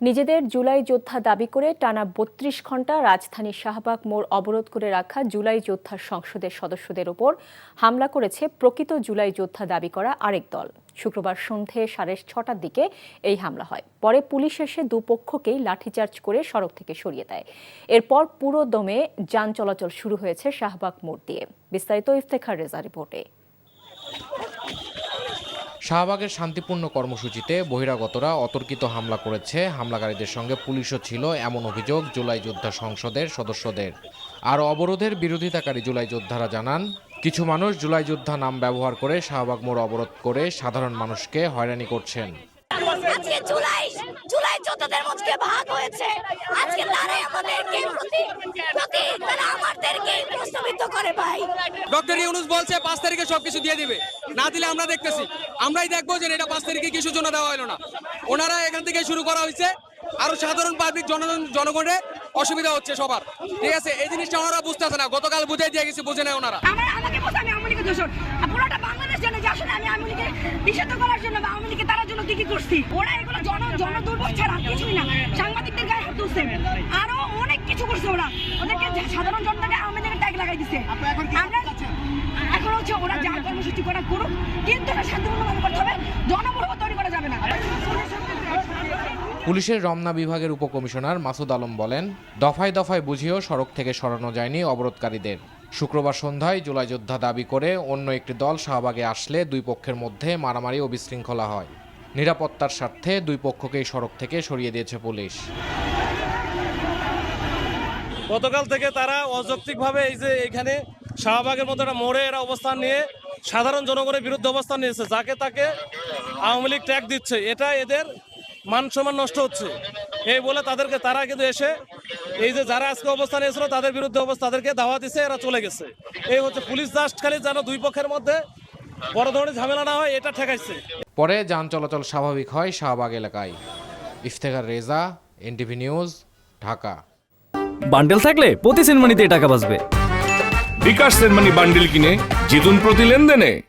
নিজেদের জুলাই যোদ্ধা দাবি করে টানা ৩২ ঘণ্টা রাজধানীর শাহবাগ মোড় অবরোধ করে রাখা জুলাই যোদ্ধা সংসদের সদস্যদের ওপর হামলা করেছে প্রকৃত জুলাই যোদ্ধা দাবি করা আরেক দল। শুক্রবার সন্ধে 6:30টার দিকে এই হামলা হয়। পরে পুলিশ এসে দুপক্ষকেই লাঠিচার্জ করে সড়ক থেকে সরিয়ে দেয়। এরপর পুরো দমে যান চলাচল শুরু হয়েছে শাহবাগ মোড় দিয়ে। বিস্তারিত ইফতেখার রেজা রিপোর্টে। শাহবাগের শান্তিপূর্ণ কর্মসূচিতে বহিরাগতরা অতর্কিত হামলা করেছে। হামলাকারীদের সঙ্গে পুলিশও ছিল, এমন অভিযোগ জুলাই যোদ্ধা সংসদের সদস্যদের। আর অবরোধের বিরোধিতাকারী জুলাই যোদ্ধারা জানান, কিছু মানুষ জুলাই যোদ্ধা নাম ব্যবহার করে শাহবাগ মোড় অবরোধ করে সাধারণ মানুষকে হয়রানি করছেন। আজকে জুলাই যোদ্ধাদের মধ্যে ভাগ হয়েছে। আজকে তারাই আমাদেরকে আমাদেরকে প্রশ্নবিদ্ধ করে ভাই। ডক্টর ইউনূস বলছে 5 তারিখে সবকিছু দিয়ে দিবে, না দিলে আমরা দেখতেছি, আমরাই দেখবো যে এটা 5 তারিখে কিছু জন্য দেওয়া হলো না। ওনারা এখান থেকে শুরু করা হয়েছে, আরো সাধারণ পাবলিক জনগণের অসুবিধা হচ্ছে সবার। ঠিক আছে, এই জিনিসটা ওনারা বুঝতেছে না। গতকাল বুঝাই দিয়ে গেছে, বুঝে নেয় ওনারা। আমাকে বলছে আমি আওয়ামী লীগের দোষর, পুরোটা বাংলাদেশ জানে যে আসলে আমি আওয়ামী লীগের নিষিদ্ধ করার জন্য বা আওয়ামী লীগের তার জন্য কি করছি। ওরা এগুলো জনদুর্ভোগ ছাড়া কিছুই না। সাংবাদিকদের গায়ে হাত তুলছে, আরো অনেক কিছু করছে। ওরা ওদেরকে সাধারণ জনতাকে আওয়ামী লীগের ট্যাগ লাগাই দিচ্ছে। আমরা এখন হচ্ছে ওরা যা কর্মসূচি করা করুক, কিন্তু এটা শান্তিপূর্ণভাবে করতে হবে, জনবহুল তৈরি করা যাবে না। পুলিশের রমনা বিভাগের উপকমিশনার মাসুদ আলম বলেন, দফায় দফায় বুঝিয়েও সড়ক থেকে সরানো যায়নি অবরোধকারীদের। শুক্রবার সন্ধ্যায় জুলাই যোদ্ধা দাবি করে অন্য একটি দল শাহবাগে আসলে দুই পক্ষের মধ্যে মারামারি ও বিশৃঙ্খলা হয়। নিরাপত্তার স্বার্থে দুই পক্ষকেই সড়ক থেকে সরিয়ে দিয়েছে পুলিশ। গতকাল থেকে তারা অযৌক্তিকভাবে এই যে এখানে শাহবাগের মতো একটা মোড়ে এরা অবস্থান নিয়ে সাধারণ জনগণের বিরুদ্ধে অবস্থান নিয়েছে। যাকে তাকে আওয়ামী লীগ ট্যাগ দিচ্ছে, এটা এদের মান সম্মান নষ্ট হচ্ছে। এই বলে তারা কিন্তু এসে এই যে যারা আজকে অবস্থান নিয়েছিল তাদের বিরুদ্ধে তাদেরকে দাওয়া দিচ্ছে, এরা চলে গেছে। এই হচ্ছে পুলিশ জাস্ট খালি যেন দুই পক্ষের মধ্যে বড় ধরনের ঝামেলা না হয় এটা ঠেকাইছে। পরে যান চলাচল স্বাভাবিক হয় শাহবাগ এলাকায়। Iftekhar Reza, NTV news, Dhaka. Bundle থাকলে প্রতি সেনমানিতে টাকা বাঁচবে। বিকাশ সেনমানি বান্ডেল কিনে জিতুন প্রতি লেনদেনে।